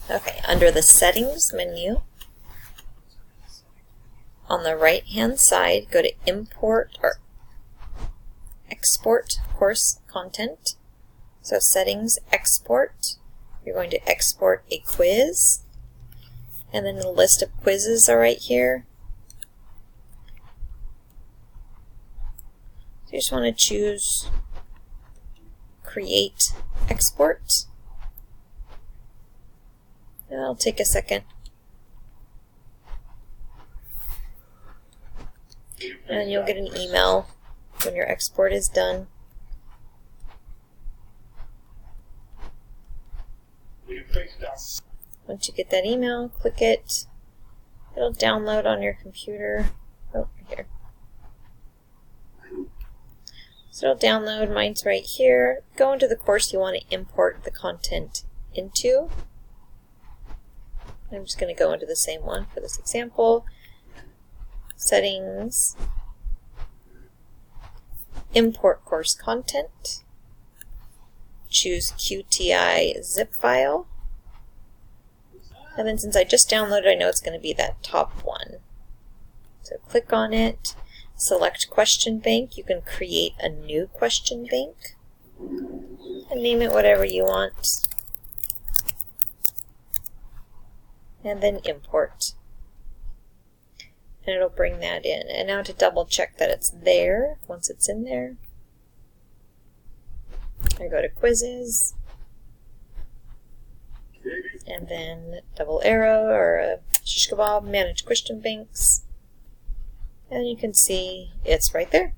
Okay, under the Settings menu, on the right-hand side, go to Import or Export Course Content. So Settings, Export. You're going to export a quiz. And then the list of quizzes are right here. So you just want to choose Create Export. And it'll take a second. And you'll get an email when your export is done. Once you get that email, click it. It'll download on your computer. Oh, here. So it'll download. Mine's right here. Go into the course you want to import the content into. I'm just going to go into the same one for this example. Settings, Import Course Content, choose QTI zip file, and then since I just downloaded, I know it's going to be that top one. So click on it, select question bank. You can create a new question bank and name it whatever you want. And then import. And it'll bring that in. And now to double check that it's there, once it's in there, I go to Quizzes, and then double arrow or a shish kebab, Manage Question Banks, and you can see it's right there.